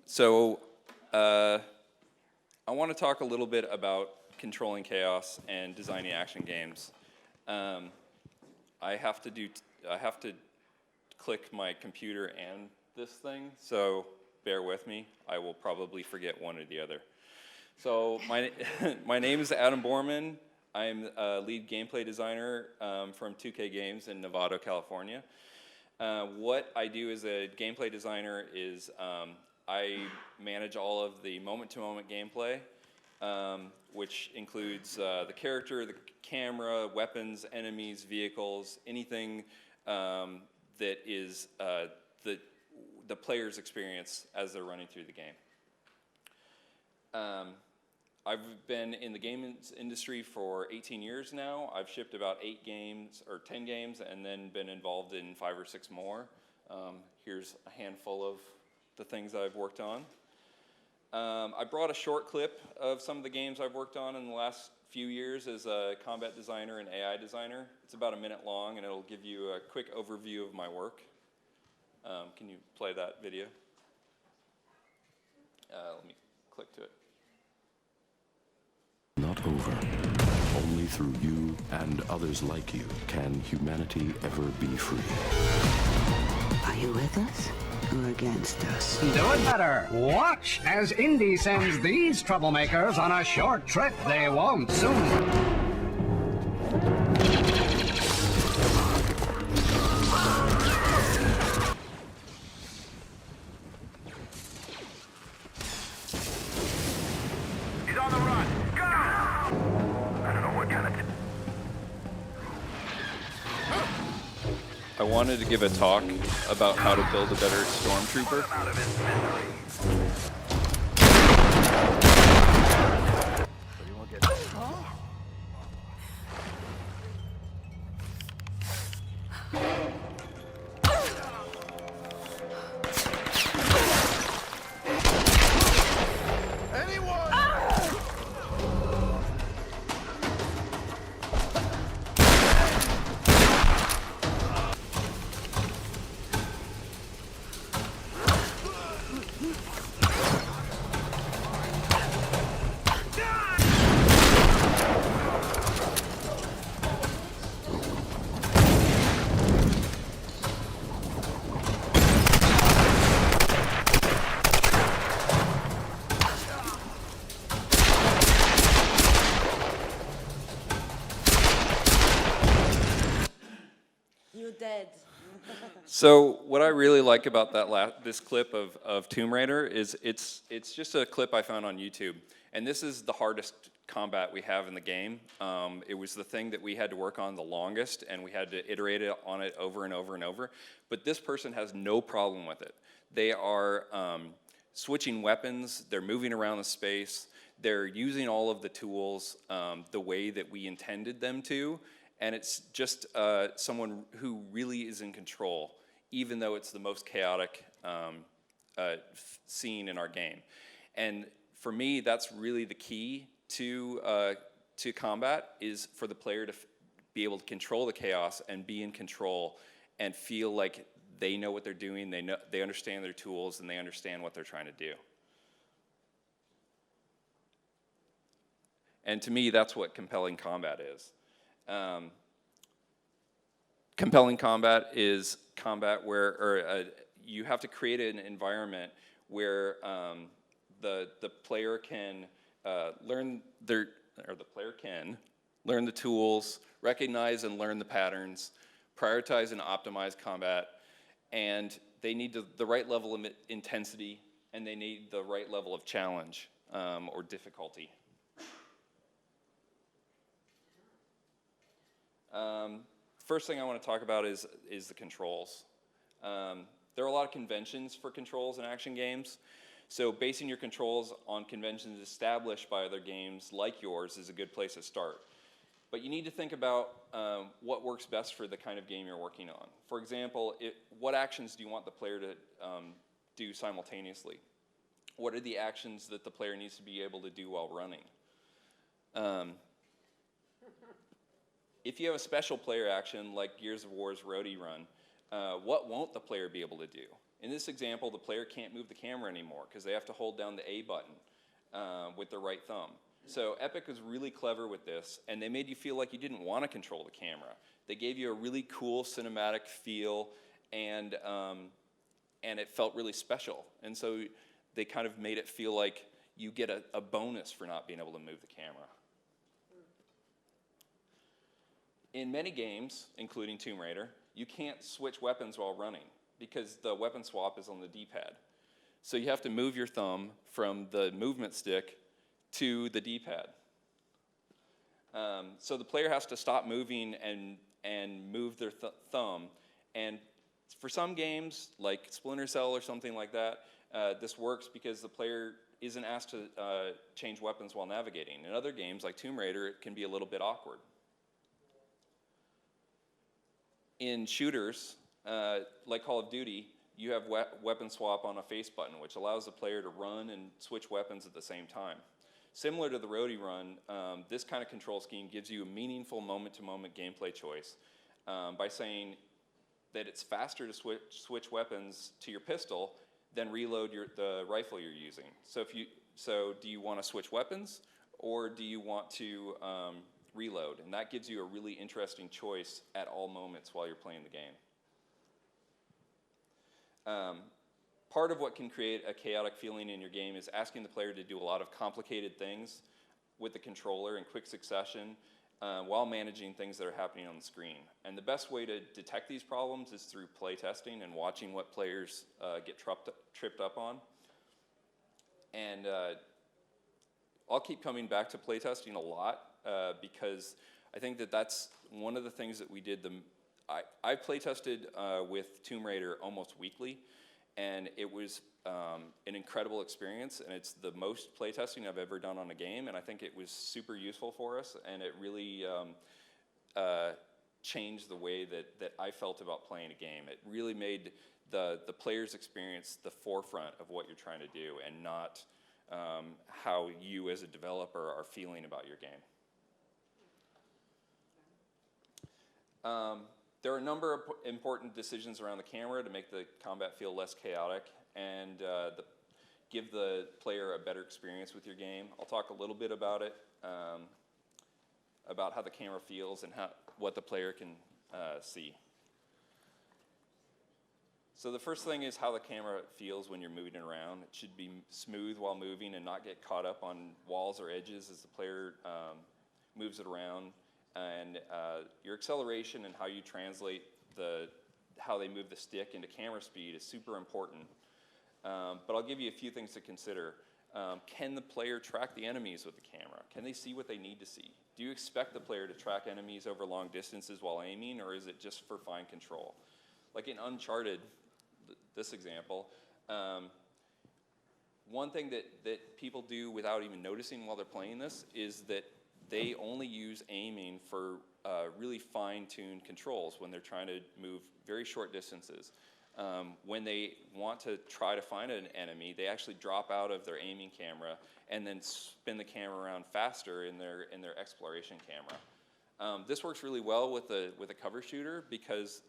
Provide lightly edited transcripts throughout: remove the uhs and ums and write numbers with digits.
So I want to talk a little bit about controlling chaos and designing action games. I have to click my computer and this thing, so bear with me. I will probably forget one or the other. So my name is Adam Bormann. I'm a lead gameplay designer from 2K Games in Nevada, California. What I do as a gameplay designer is I manage all of the moment-to-moment gameplay, which includes the character, the camera, weapons, enemies, vehicles, anything that is the player's experience as they're running through the game. I've been in the game industry for 18 years now. I've shipped about 8 games or 10 games and then been involved in 5 or 6 more. Here's a handful of the things I've worked on. I brought a short clip of some of the games I've worked on in the last few years as a combat designer and AI designer. It's about a minute long and it'll give you a quick overview of my work. Can you play that video? Let me click to it. Not over. Only through you and others like you can humanity ever be free. Are you with us or against us? Do it better. Watch as Indy sends these troublemakers on a short trip they won't soon. He's on the run. Go! I don't know what kind of... I wanted to give a talk about how to build a better stormtrooper. Out of his misery. So you won't get... You're dead. So what I really like about this clip of Tomb Raider is it's just a clip I found on YouTube. And this is the hardest combat we have in the game. It was the thing that we had to work on the longest, and we had to iterate on it over and over and over. But this person has no problem with it. They are switching weapons, they're moving around the space, they're using all of the tools the way that we intended them to, and it's just someone who really is in control, even though it's the most chaotic scene in our game. And for me, that's really the key to combat, is for the player to be able to control the chaos and be in control and feel like they know what they're doing, they understand their tools, and they understand what they're trying to do. And to me, that's what compelling combat is. Compelling combat is combat where you have to create an environment where the player can learn the tools, recognize and learn the patterns, prioritize and optimize combat, and they need the right level of intensity, and they need the right level of challenge or difficulty. First thing I want to talk about is the controls. There are a lot of conventions for controls in action games, so basing your controls on conventions established by other games like yours is a good place to start. But you need to think about what works best for the kind of game you're working on. For example, what actions do you want the player to do simultaneously? What are the actions that the player needs to be able to do while running? If you have a special player action like Gears of War's Roadie Run, what won't the player be able to do? In this example, the player can't move the camera anymore because they have to hold down the A button with their right thumb. So Epic was really clever with this, and they made you feel like you didn't want to control the camera. They gave you a really cool cinematic feel, and it felt really special. And so they kind of made it feel like you get a bonus for not being able to move the camera. In many games, including Tomb Raider, you can't switch weapons while running because the weapon swap is on the D-pad. So you have to move your thumb from the movement stick to the D-pad. So the player has to stop moving and move their thumb. And for some games, like Splinter Cell or something like that, this works because the player isn't asked to change weapons while navigating. In other games, like Tomb Raider, it can be a little bit awkward. In shooters, like Call of Duty, you have weapon swap on a face button, which allows the player to run and switch weapons at the same time. Similar to the roadie run, this kind of control scheme gives you a meaningful moment-to-moment gameplay choice by saying that it's faster to switch weapons to your pistol than reload the rifle you're using. So do you want to switch weapons, or do you want to reload? And that gives you a really interesting choice at all moments while you're playing the game. Part of what can create a chaotic feeling in your game is asking the player to do a lot of complicated things with the controller in quick succession while managing things that are happening on the screen. And the best way to detect these problems is through play testing and watching what players get tripped up on. And I'll keep coming back to play testing a lot because I think that that's one of the things that we did. I play tested with Tomb Raider almost weekly, and it was an incredible experience, and it's the most play testing I've ever done on a game, and I think it was super useful for us, and it really changed the way that I felt about playing a game. It really made the player's experience the forefront of what you're trying to do, and not how you as a developer are feeling about your game. There are a number of important decisions around the camera to make the combat feel less chaotic and give the player a better experience with your game. I'll talk a little bit about it, about how the camera feels and what the player can see. So the first thing is how the camera feels when you're moving around. It should be smooth while moving and not get caught up on walls or edges as the player moves it around. And your acceleration and how you translate how they move the stick into camera speed is super important. But I'll give you a few things to consider. Can the player track the enemies with the camera? Can they see what they need to see? Do you expect the player to track enemies over long distances while aiming, or is it just for fine control? Like in Uncharted, this example, one thing that people do without even noticing while they're playing this is that they only use aiming for really fine-tuned controls when they're trying to move very short distances. When they want to try to find an enemy, they actually drop out of their aiming camera and then spin the camera around faster in their exploration camera. This works really well with a cover shooter because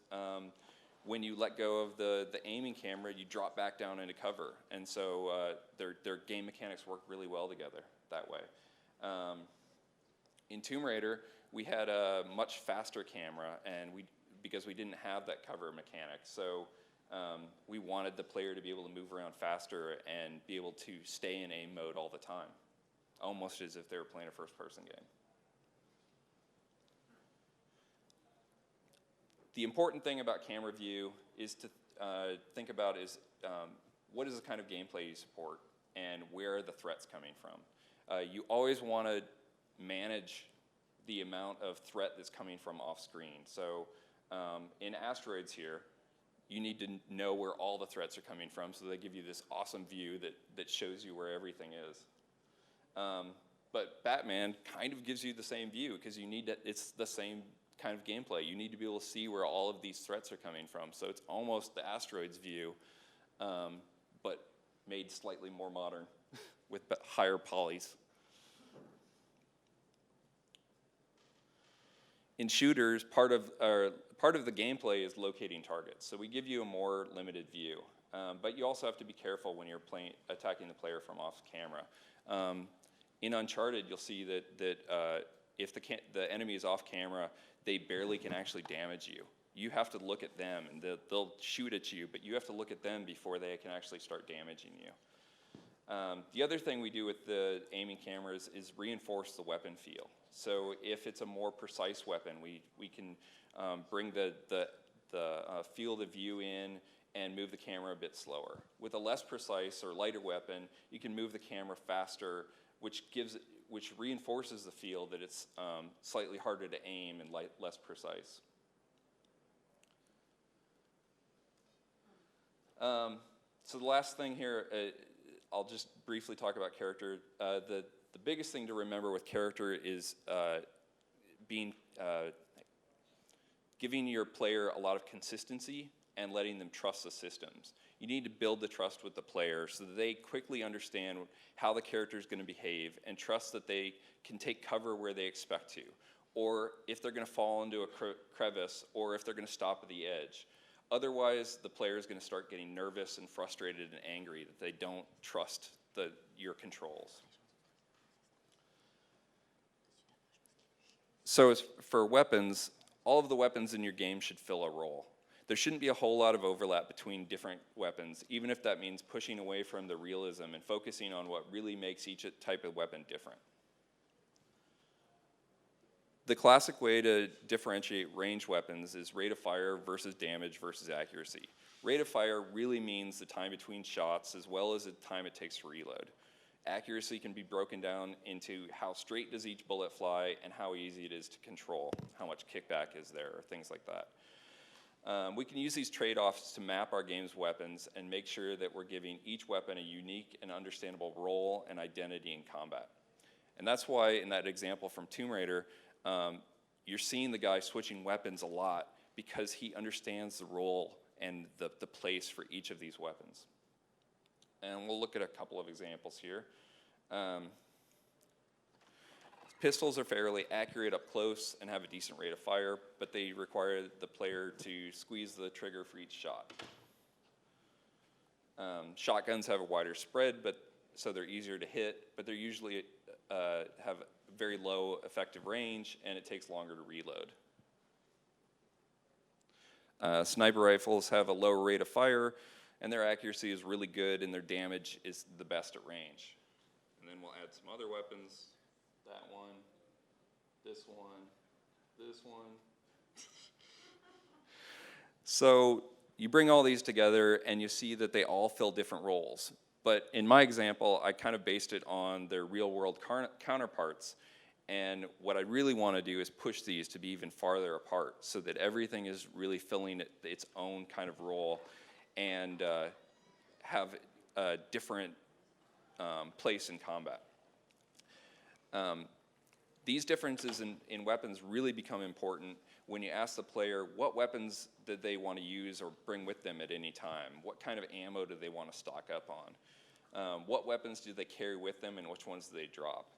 when you let go of the aiming camera, you drop back down into cover, and so their game mechanics work really well together that way. In Tomb Raider, we had a much faster camera, and because we didn't have that cover mechanic, so we wanted the player to be able to move around faster and be able to stay in aim mode all the time, almost as if they were playing a first-person game. The important thing about camera view is to think about is what is the kind of gameplay you support and where are the threats coming from. You always want to manage the amount of threat that's coming from off screen. So in Asteroids here, you need to know where all the threats are coming from, so they give you this awesome view that shows you where everything is. But Batman kind of gives you the same view because it's the same kind of gameplay. You need to be able to see where all of these threats are coming from. So it's almost the Asteroids view, but made slightly more modern with higher polys. In shooters, part of the gameplay is locating targets. So we give you a more limited view. But you also have to be careful when you're attacking the player from off camera. In Uncharted, you'll see that if the enemy is off camera, they barely can actually damage you. You have to look at them, and they'll shoot at you, but you have to look at them before they can actually start damaging you. The other thing we do with the aiming cameras is reinforce the weapon feel. So if it's a more precise weapon, we can bring the field of view in and move the camera a bit slower. With a less precise or lighter weapon, you can move the camera faster, which reinforces the feel that it's slightly harder to aim and less precise. So the last thing here, I'll just briefly talk about character. The biggest thing to remember with character is giving your player a lot of consistency and letting them trust the systems. You need to build the trust with the player so that they quickly understand how the character is going to behave and trust that they can take cover where they expect to, or if they're going to fall into a crevice, or if they're going to stop at the edge. Otherwise, the player is going to start getting nervous and frustrated and angry that they don't trust your controls. So as for weapons, all of the weapons in your game should fill a role. There shouldn't be a whole lot of overlap between different weapons, even if that means pushing away from the realism and focusing on what really makes each type of weapon different. The classic way to differentiate range weapons is rate of fire versus damage versus accuracy. Rate of fire really means the time between shots as well as the time it takes to reload. Accuracy can be broken down into how straight does each bullet fly and how easy it is to control, how much kickback is there, or things like that. We can use these trade-offs to map our game's weapons and make sure that we're giving each weapon a unique and understandable role and identity in combat. And that's why in that example from Tomb Raider, you're seeing the guy switching weapons a lot because he understands the role and the place for each of these weapons. And we'll look at a couple of examples here. Pistols are fairly accurate up close and have a decent rate of fire, but they require the player to squeeze the trigger for each shot. Shotguns have a wider spread, so they're easier to hit, but they're usually have very low effective range, and it takes longer to reload. Sniper rifles have a lower rate of fire, and their accuracy is really good, and their damage is the best at range. And then we'll add some other weapons. That one, this one, this one. So you bring all these together, and you see that they all fill different roles. But in my example, I kind of based it on their real-world counterparts. And what I really want to do is push these to be even farther apart so that everything is really filling its own kind of role and have a different place in combat. These differences in weapons really become important when you ask the player what weapons did they want to use or bring with them at any time. What kind of ammo do they want to stock up on? What weapons do they carry with them and which ones do they drop?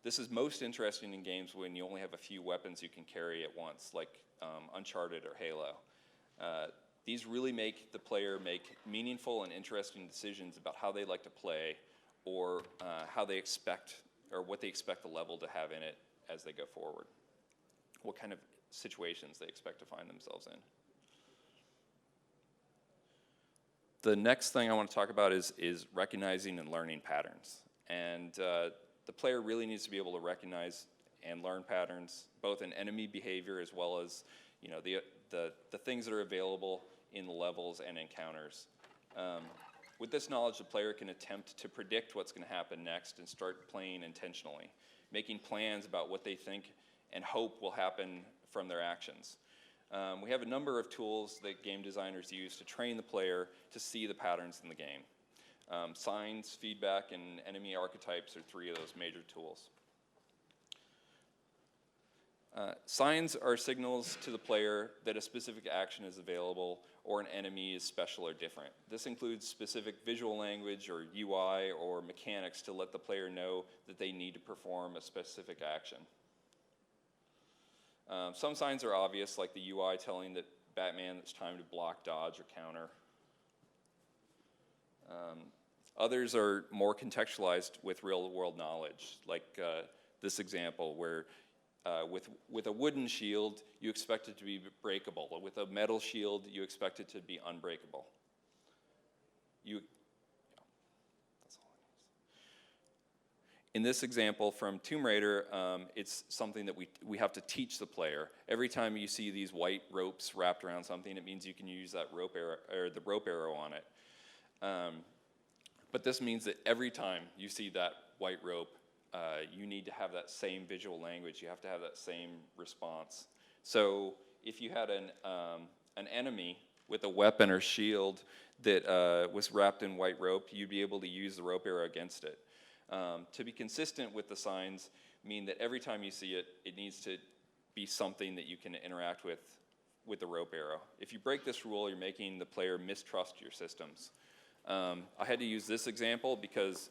This is most interesting in games when you only have a few weapons you can carry at once, like Uncharted or Halo. These really make the player make meaningful and interesting decisions about how they like to play or how they expect or what they expect the level to have in it as they go forward. What kind of situations they expect to find themselves in. The next thing I want to talk about is recognizing and learning patterns. And the player really needs to be able to recognize and learn patterns, both in enemy behavior as well as the things that are available in the levels and encounters. With this knowledge, the player can attempt to predict what's going to happen next and start playing intentionally, making plans about what they think and hope will happen from their actions. We have a number of tools that game designers use to train the player to see the patterns in the game. Signs, feedback, and enemy archetypes are three of those major tools. Signs are signals to the player that a specific action is available or an enemy is special or different. This includes specific visual language or UI or mechanics to let the player know that they need to perform a specific action. Some signs are obvious, like the UI telling that Batman it's time to block, dodge, or counter. Others are more contextualized with real-world knowledge, like this example where with a wooden shield, you expect it to be breakable. With a metal shield, you expect it to be unbreakable. That's all it is. In this example from Tomb Raider, it's something that we have to teach the player. Every time you see these white ropes wrapped around something, it means you can use that rope arrow, or the rope arrow on it. But this means that every time you see that white rope, you need to have that same visual language. You have to have that same response. So if you had an enemy with a weapon or shield that was wrapped in white rope, you'd be able to use the rope arrow against it. To be consistent with the signs mean that every time you see it, it needs to be something that you can interact with the rope arrow. If you break this rule, you're making the player mistrust your systems. I had to use this example because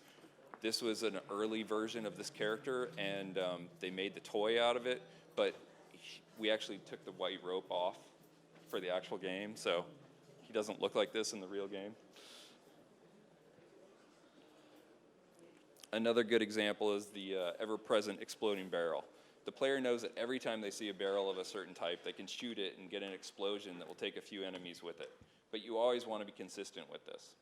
this was an early version of this character, and they made the toy out of it, but we actually took the white rope off for the actual game, so he doesn't look like this in the real game. Another good example is the ever-present exploding barrel. The player knows that every time they see a barrel of a certain type, they can shoot it and get an explosion that will take a few enemies with it. But you always want to be consistent with this.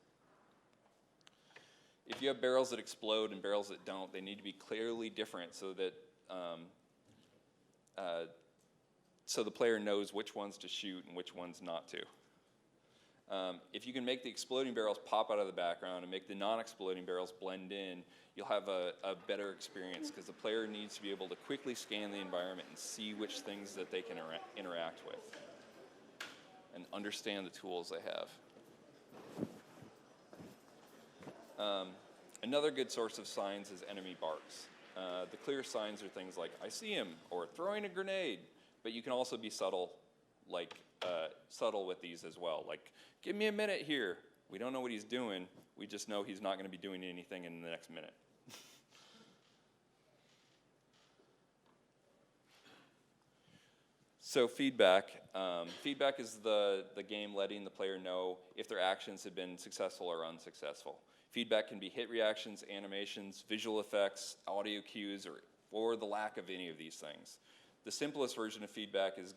If you have barrels that explode and barrels that don't, they need to be clearly different so that so the player knows which ones to shoot and which ones not to. If you can make the exploding barrels pop out of the background and make the non-exploding barrels blend in, you'll have a better experience because the player needs to be able to quickly scan the environment and see which things that they can interact with and understand the tools they have. Another good source of signs is enemy barks. The clear signs are things like, I see him, or throwing a grenade, but you can also be subtle with these as well, like, give me a minute here. We don't know what he's doing, we just know he's not going to be doing anything in the next minute. So feedback. Feedback is the game letting the player know if their actions have been successful or unsuccessful. Feedback can be hit reactions, animations, visual effects, audio cues, or the lack of any of these things. The simplest version of feedback is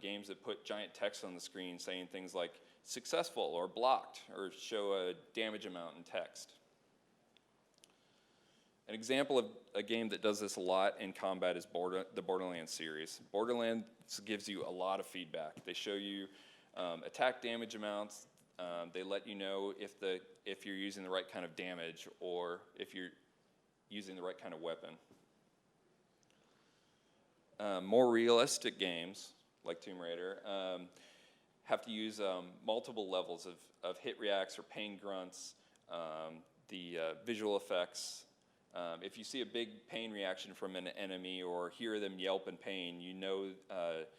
games that put giant text on the screen saying things like successful or blocked, or show a damage amount in text. An example of a game that does this a lot in combat is the Borderlands series. Borderlands gives you a lot of feedback. They show you attack damage amounts. They let you know if you're using the right kind of damage or if you're using the right kind of weapon. More realistic games, like Tomb Raider, have to use multiple levels of hit reacts or pain grunts, the visual effects. If you see a big pain reaction from an enemy or hear them yelp in pain, you know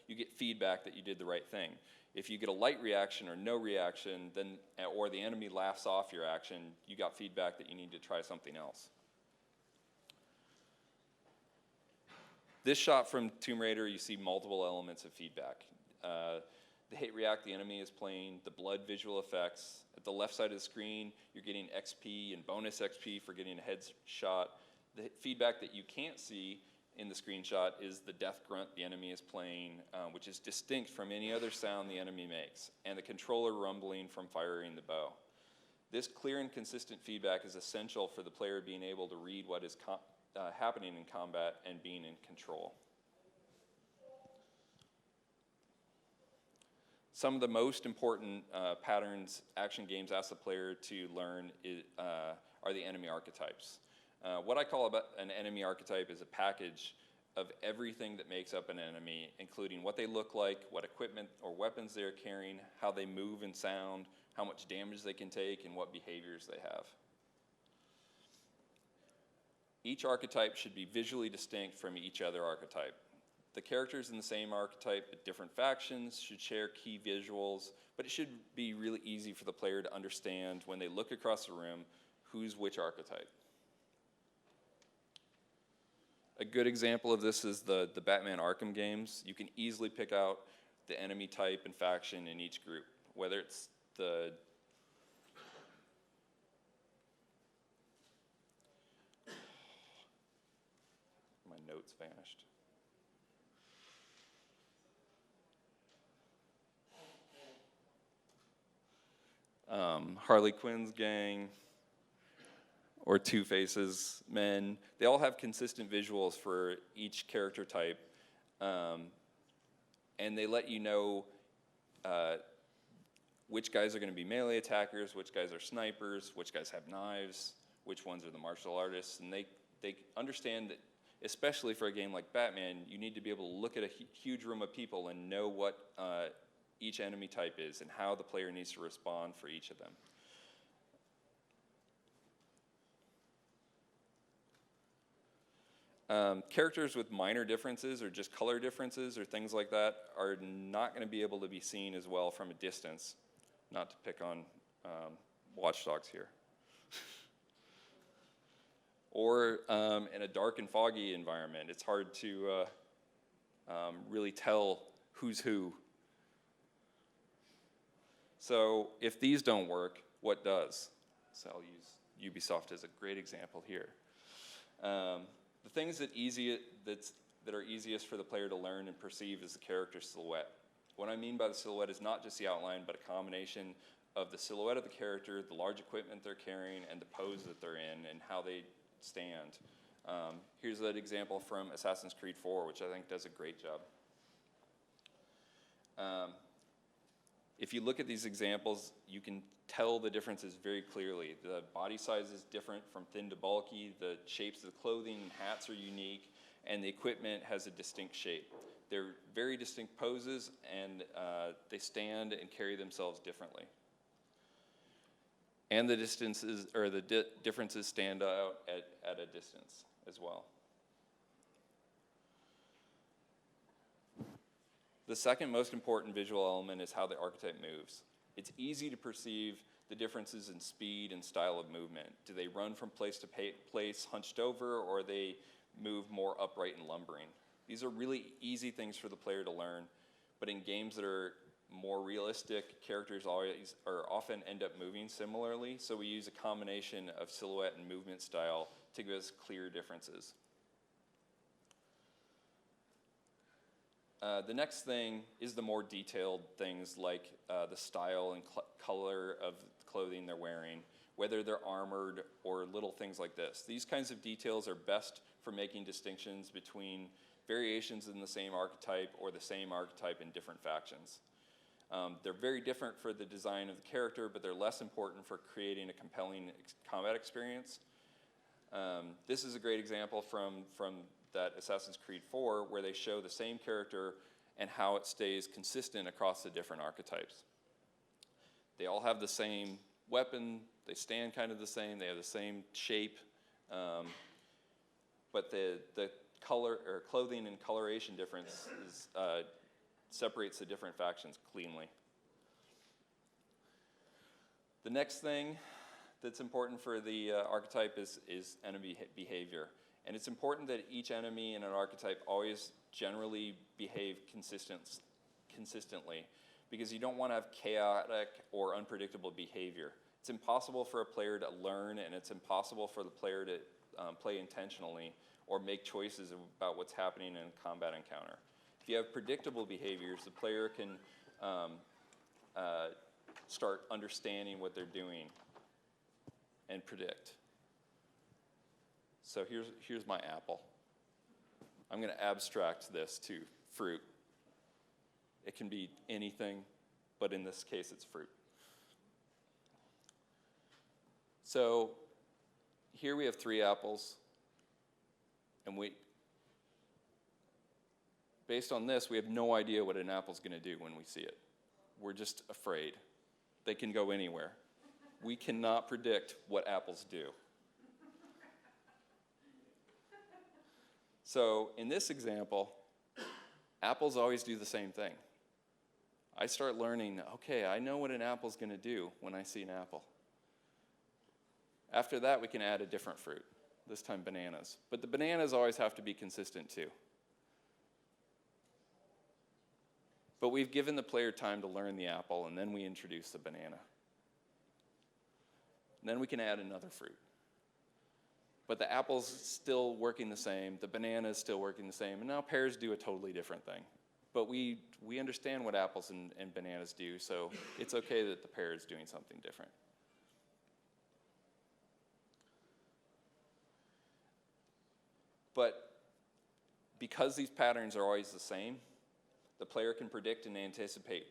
you get feedback that you did the right thing. If you get a light reaction or no reaction, or the enemy laughs off your action, you got feedback that you need to try something else. This shot from Tomb Raider, you see multiple elements of feedback. The hit react the enemy is playing, the blood visual effects. At the left side of the screen, you're getting XP and bonus XP for getting a headshot. The feedback that you can't see in the screenshot is the death grunt the enemy is playing, which is distinct from any other sound the enemy makes, and the controller rumbling from firing the bow. This clear and consistent feedback is essential for the player being able to read what is happening in combat and being in control. Some of the most important patterns action games ask the player to learn are the enemy archetypes. What I call an enemy archetype is a package of everything that makes up an enemy, including what they look like, what equipment or weapons they're carrying, how they move and sound, how much damage they can take, and what behaviors they have. Each archetype should be visually distinct from each other archetype. The characters in the same archetype but different factions should share key visuals, but it should be really easy for the player to understand when they look across the room who's which archetype. A good example of this is the Batman Arkham games. You can easily pick out the enemy type and faction in each group, whether it's the notes vanished. Harley Quinn's gang, or Two-Face's men, they all have consistent visuals for each character type, and they let you know which guys are going to be melee attackers, which guys are snipers, which guys have knives, which ones are the martial artists, and they understand that, especially for a game like Batman, you need to be able to look at a huge room of people and know what each enemy type is and how the player needs to respond for each of them. Characters with minor differences or just color differences or things like that are not going to be able to be seen as well from a distance. Not to pick on Watch Dogs here. Or in a dark and foggy environment, it's hard to really tell who's who. So if these don't work, what does? So I'll use Ubisoft as a great example here. The things that are easiest for the player to learn and perceive is the character silhouette. What I mean by the silhouette is not just the outline, but a combination of the silhouette of the character, the large equipment they're carrying, and the pose that they're in, and how they stand. Here's an example from Assassin's Creed 4, which I think does a great job. If you look at these examples, you can tell the differences very clearly. The body size is different from thin to bulky, the shapes of the clothing and hats are unique, and the equipment has a distinct shape. They're very distinct poses, and they stand and carry themselves differently. And the distances, or the differences stand out at a distance as well. The second most important visual element is how the archetype moves. It's easy to perceive the differences in speed and style of movement. Do they run from place to place hunched over, or they move more upright and lumbering? These are really easy things for the player to learn, but in games that are more realistic, characters often end up moving similarly, so we use a combination of silhouette and movement style to give us clear differences. The next thing is the more detailed things like the style and color of clothing they're wearing, whether they're armored or little things like this. These kinds of details are best for making distinctions between variations in the same archetype or the same archetype in different factions. They're very different for the design of the character, but they're less important for creating a compelling combat experience. This is a great example from that Assassin's Creed 4, where they show the same character and how it stays consistent across the different archetypes. They all have the same weapon, they stand kind of the same, they have the same shape, but the color or clothing and coloration difference separates the different factions cleanly. The next thing that's important for the archetype is enemy behavior. And it's important that each enemy in an archetype always generally behave consistently, because you don't want to have chaotic or unpredictable behavior. It's impossible for a player to learn, and it's impossible for the player to play intentionally or make choices about what's happening in a combat encounter. If you have predictable behaviors, the player can start understanding what they're doing and predict. So here's my apple. I'm going to abstract this to fruit. It can be anything, but in this case it's fruit. So here we have 3 apples, and based on this, we have no idea what an apple's going to do when we see it. We're just afraid. They can go anywhere. We cannot predict what apples do. So in this example, apples always do the same thing. I start learning, okay, I know what an apple's going to do when I see an apple. After that, we can add a different fruit, this time bananas. But the bananas always have to be consistent too. But we've given the player time to learn the apple, and then we introduce the banana. And then we can add another fruit. But the apple's still working the same, the banana's still working the same, and now pears do a totally different thing. But we understand what apples and bananas do, so it's okay that the pear is doing something different. But because these patterns are always the same, the player can predict and anticipate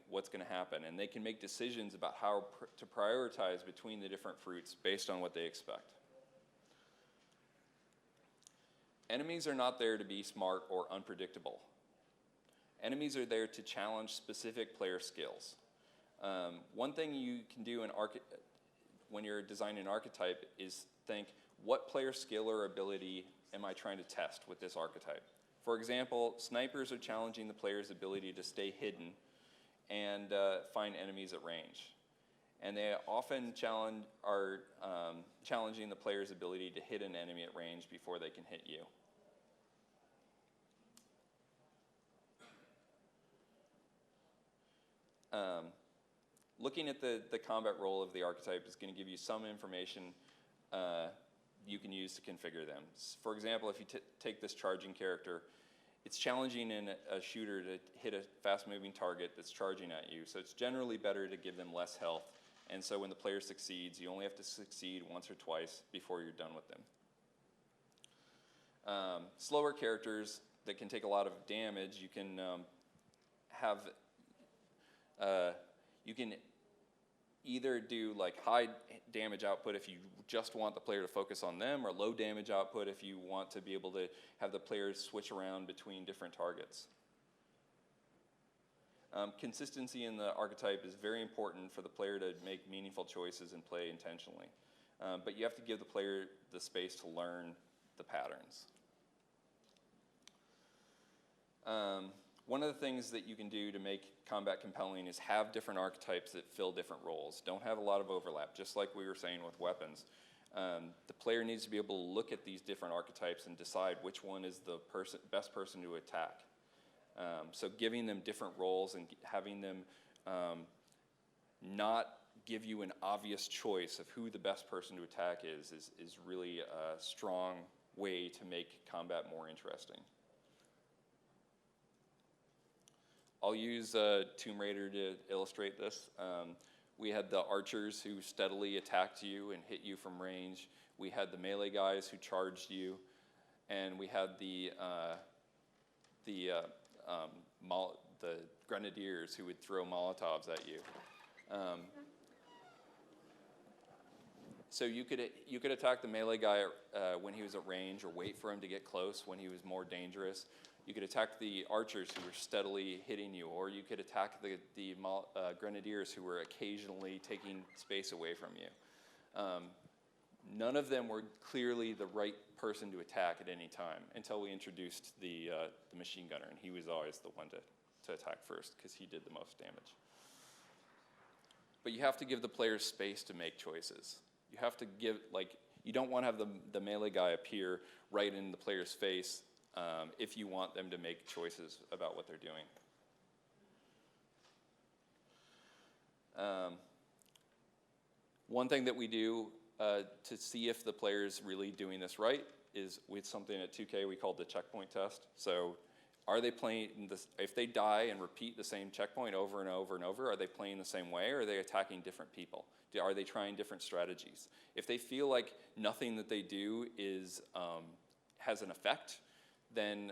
what's going to happen, and they can make decisions about how to prioritize between the different fruits based on what they expect. Enemies are not there to be smart or unpredictable. Enemies are there to challenge specific player skills. One thing you can do when you're designing an archetype is think, what player skill or ability am I trying to test with this archetype? For example, snipers are challenging the player's ability to stay hidden and find enemies at range. And they often are challenging the player's ability to hit an enemy at range before they can hit you. Looking at the combat role of the archetype is going to give you some information you can use to configure them. For example, if you take this charging character, it's challenging in a shooter to hit a fast-moving target that's charging at you, so it's generally better to give them less health, and so when the player succeeds, you only have to succeed once or twice before you're done with them. Slower characters that can take a lot of damage, you can you can either do like high damage output if you just want the player to focus on them, or low damage output if you want to be able to have the players switch around between different targets. Consistency in the archetype is very important for the player to make meaningful choices and play intentionally. But you have to give the player the space to learn the patterns. One of the things that you can do to make combat compelling is have different archetypes that fill different roles. Don't have a lot of overlap, just like we were saying with weapons. The player needs to be able to look at these different archetypes and decide which one is the best person to attack. So giving them different roles and having them not give you an obvious choice of who the best person to attack is really a strong way to make combat more interesting. I'll use Tomb Raider to illustrate this. We had the archers who steadily attacked you and hit you from range. We had the melee guys who charged you, and we had the grenadiers who would throw Molotovs at you. So you could attack the melee guy when he was at range, or wait for him to get close when he was more dangerous. You could attack the archers who were steadily hitting you, or you could attack the grenadiers who were occasionally taking space away from you. None of them were clearly the right person to attack at any time until we introduced the machine gunner, and he was always the one to attack first because he did the most damage. But you have to give the players space to make choices. You have to give, you don't want to have the melee guy appear right in the player's face if you want them to make choices about what they're doing. One thing that we do to see if the player is really doing this right is with something at 2K we call the checkpoint test. So are they playing this, if they die and repeat the same checkpoint over and over and over, are they playing the same way, or are they attacking different people? Are they trying different strategies? If they feel like nothing that they do has an effect, then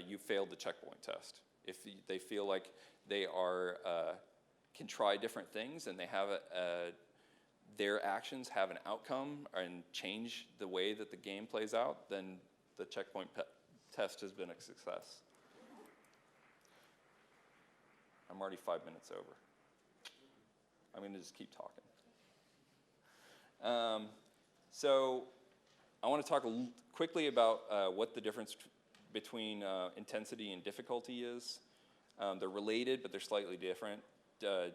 you failed the checkpoint test. If they feel like they can try different things and they have their actions have an outcome and change the way that the game plays out, then the checkpoint test has been a success. I'm already 5 minutes over. I'm going to just keep talking. So I want to talk quickly about what the difference between intensity and difficulty is. They're related, but they're slightly different.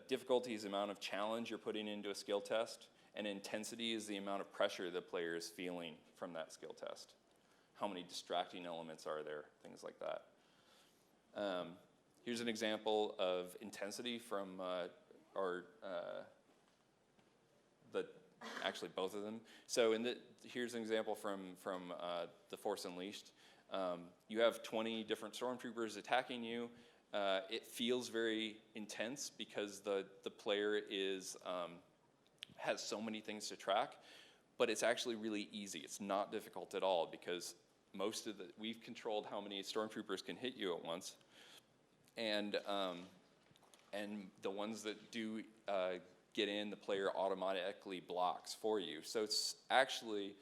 Difficulty is the amount of challenge you're putting into a skill test, and intensity is the amount of pressure the player is feeling from that skill test. How many distracting elements are there, things like that. Here's an example of intensity from actually both of them. So here's an example from The Force Unleashed. You have 20 different stormtroopers attacking you. It feels very intense because the player has so many things to track, but it's actually really easy. It's not difficult at all because we've controlled how many stormtroopers can hit you at once, and the ones that do get in, the player automatically blocks for you. So it's actually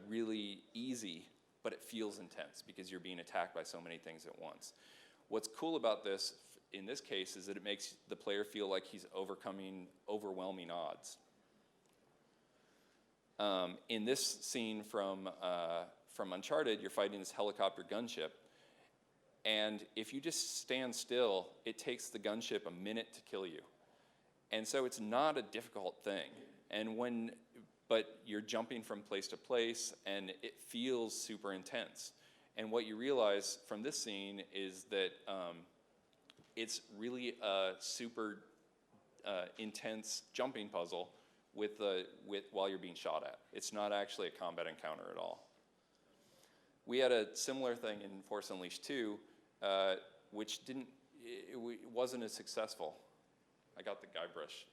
really easy, but it feels intense because you're being attacked by so many things at once. What's cool about this, in this case, is that it makes the player feel like he's overcoming overwhelming odds. In this scene from Uncharted, you're fighting this helicopter gunship, and if you just stand still, it takes the gunship a minute to kill you. And so it's not a difficult thing. But you're jumping from place to place, and it feels super intense. And what you realize from this scene is that it's really a super intense jumping puzzle while you're being shot at. It's not actually a combat encounter at all. We had a similar thing in Force Unleashed 2, which wasn't as successful. I got the Guybrush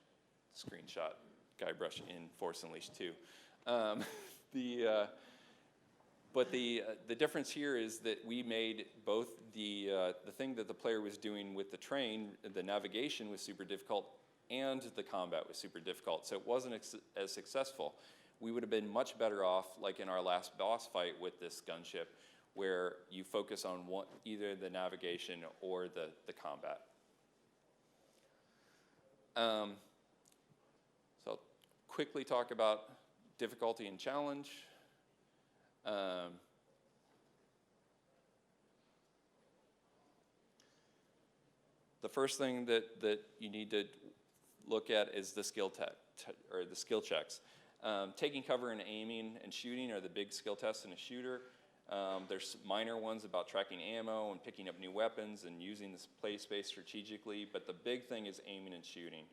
screenshot, Guybrush in Force Unleashed 2. But the difference here is that we made both the thing that the player was doing with the train, the navigation was super difficult, and the combat was super difficult, so it wasn't as successful. We would have been much better off, like in our last boss fight with this gunship, where you focus on either the navigation or the combat. So I'll quickly talk about difficulty and challenge. The first thing that you need to look at is the skill checks. Taking cover and aiming and shooting are the big skill tests in a shooter. There's minor ones about tracking ammo and picking up new weapons and using this play space strategically, but the big thing is aiming and shooting.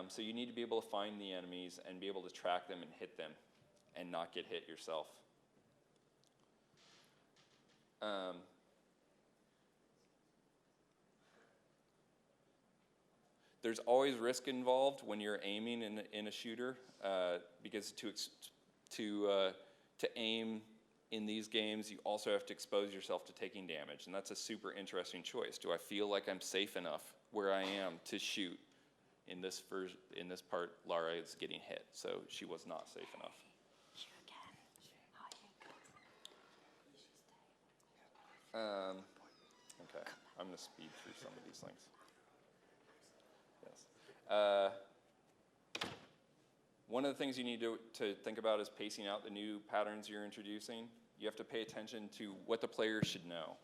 So you need to be able to find the enemies and be able to track them and hit them and not get hit yourself. There's always risk involved when you're aiming in a shooter, because to aim in these games, you also have to expose yourself to taking damage, and that's a super interesting choice. Do I feel like I'm safe enough where I am to shoot? In this part, Lara is getting hit, so she was not safe enough. Okay, I'm going to speed through some of these things. Yes. One of the things you need to think about is pacing out the new patterns you're introducing. You have to pay attention to what the player should know,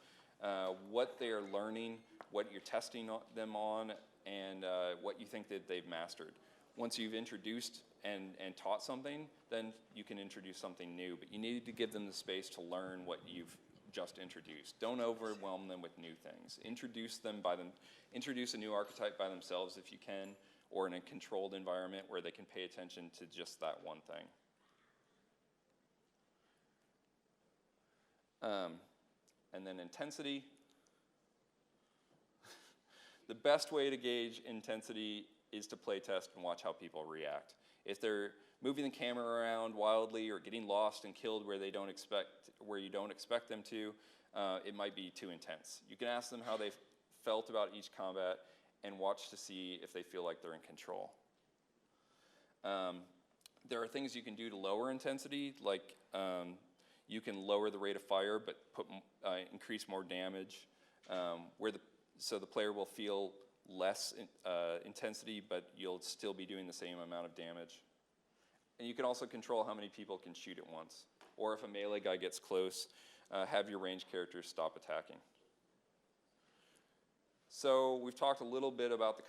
what they are learning, what you're testing them on, and what you think that they've mastered. Once you've introduced and taught something, then you can introduce something new, but you need to give them the space to learn what you've just introduced. Don't overwhelm them with new things. Introduce a new archetype by themselves if you can, or in a controlled environment where they can pay attention to just that one thing. And then intensity. The best way to gauge intensity is to play test and watch how people react. If they're moving the camera around wildly or getting lost and killed where you don't expect them to, it might be too intense. You can ask them how they felt about each combat and watch to see if they feel like they're in control. There are things you can do to lower intensity, like you can lower the rate of fire but increase more damage, so the player will feel less intensity, but you'll still be doing the same amount of damage. And you can also control how many people can shoot at once. Or if a melee guy gets close, have your ranged characters stop attacking. So we've talked a little bit about the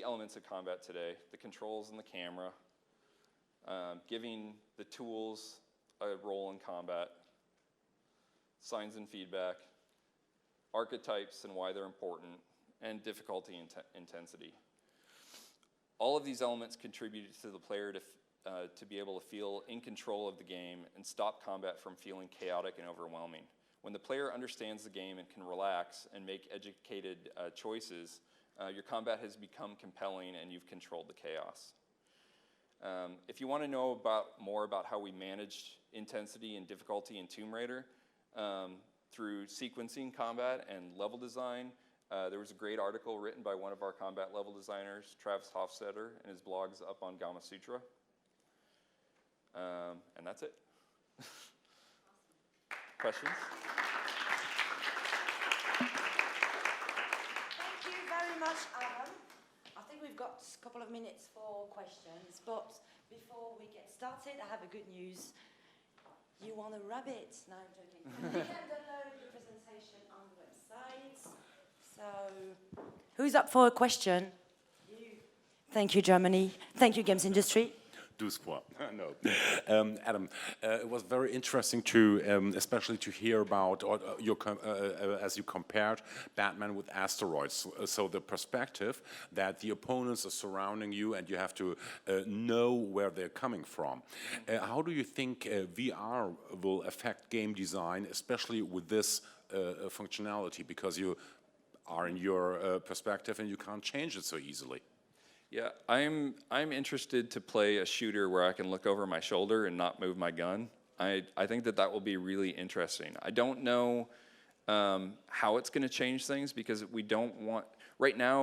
elements of combat today, the controls and the camera, giving the tools a role in combat, signs and feedback, archetypes and why they're important, and difficulty intensity. All of these elements contribute to the player to be able to feel in control of the game and stop combat from feeling chaotic and overwhelming. When the player understands the game and can relax and make educated choices, your combat has become compelling and you've controlled the chaos. If you want to know more about how we managed intensity and difficulty in Tomb Raider through sequencing combat and level design, there was a great article written by one of our combat level designers, Travis Hofstetter, and his blog's up on Gama Sutra. And that's it. Questions? Thank you very much, Adam. I think we've got a couple of minutes for questions, but before we get started, I have a good news. You want a rabbit? No, I'm joking. You can download the presentation on the website. So, who's up for a question? You. Thank you, Germany. Thank you, Games Industry. Do squat. No. Adam, it was very interesting to, especially to hear about, as you compared Batman with asteroids. So the perspective that the opponents are surrounding you and you have to know where they're coming from. How do you think VR will affect game design, especially with this functionality? Because you are in your perspective and you can't change it so easily. Yeah, I'm interested to play a shooter where I can look over my shoulder and not move my gun. I think that will be really interesting. I don't know how it's going to change things because we don't want. Right now,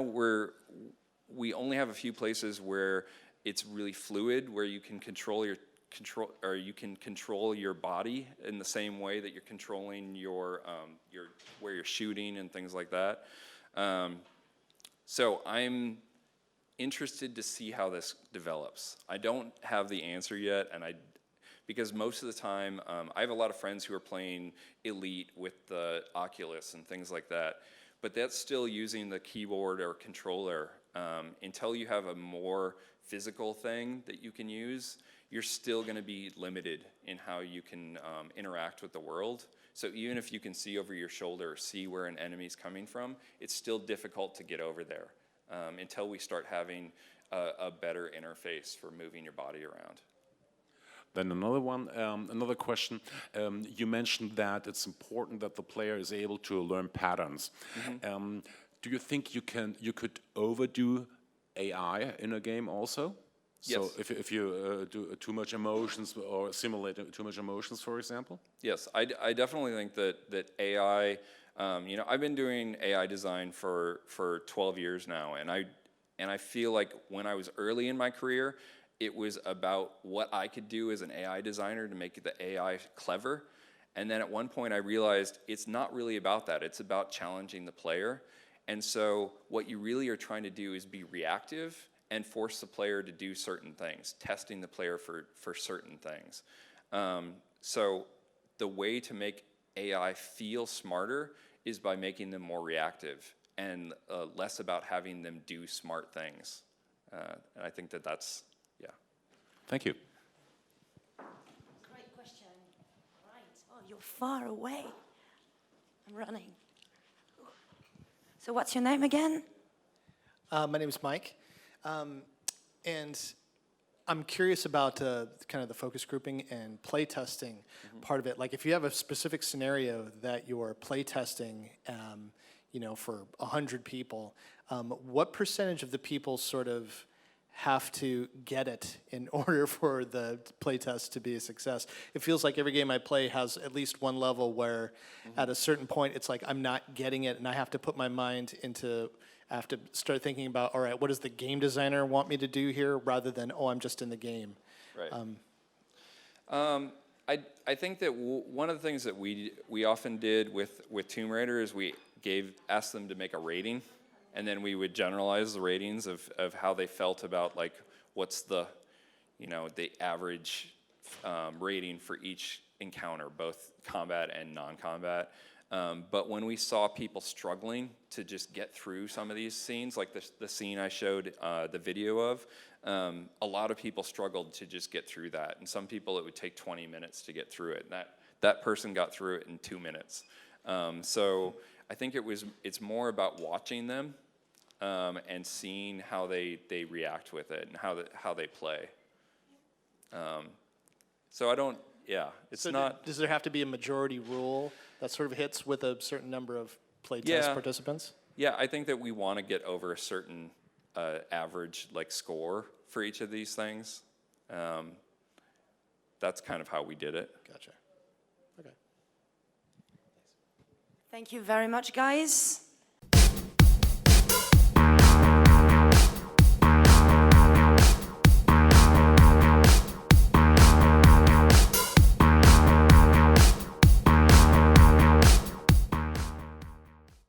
we only have a few places where it's really fluid, where you can control your body in the same way that you're controlling your where you're shooting and things like that. So I'm interested to see how this develops. I don't have the answer yet, because most of the time, I have a lot of friends who are playing Elite with the Oculus and things like that, but that's still using the keyboard or controller. Until you have a more physical thing that you can use, you're still going to be limited in how you can interact with the world. So even if you can see over your shoulder, see where an enemy's coming from, it's still difficult to get over there. Until we start having a better interface for moving your body around. Then another question. You mentioned that it's important that the player is able to learn patterns. Mm-hmm. Do you think you could overdo AI in a game also? Yes. So if you do too much emotions or simulate too much emotions, for example? Yes, I definitely think that AI. I've been doing AI design for 12 years now, and I feel like when I was early in my career, it was about what I could do as an AI designer to make the AI clever. And then at one point I realized it's not really about that. It's about challenging the player. And so what you really are trying to do is be reactive and force the player to do certain things, testing the player for certain things. So the way to make AI feel smarter is by making them more reactive and less about having them do smart things. And I think that's, yeah. Thank you. Great question. Right. Oh, you're far away. I'm running. So what's your name again? My name is Mike. And I'm curious about kind of the focus grouping and play testing part of it. Like if you have a specific scenario that you're play testing, for 100 people, what percentage of the people sort of have to get it in order for the play test to be a success? It feels like every game I play has at least one level where at a certain point it's like I'm not getting it and I have to put my mind into I have to start thinking about, all right, what does the game designer want me to do here rather than, oh, I'm just in the game. Right. I think that one of the things that we often did with Tomb Raider is we asked them to make a rating, and then we would generalize the ratings of how they felt about like what's the average rating for each encounter, both combat and non-combat. But when we saw people struggling to just get through some of these scenes, like the scene I showed the video of, a lot of people struggled to just get through that. And some people, it would take 20 minutes to get through it. And that person got through it in 2 minutes. So I think it's more about watching them and seeing how they react with it and how they play. So I don't, yeah, it's So not. does there have to be a majority rule that sort of hits with a certain number of playtest Yeah. participants? Yeah, I think that we want to get over a certain average like score for each of these things. That's kind of how we did it. Gotcha. Okay. Thank you very much, guys.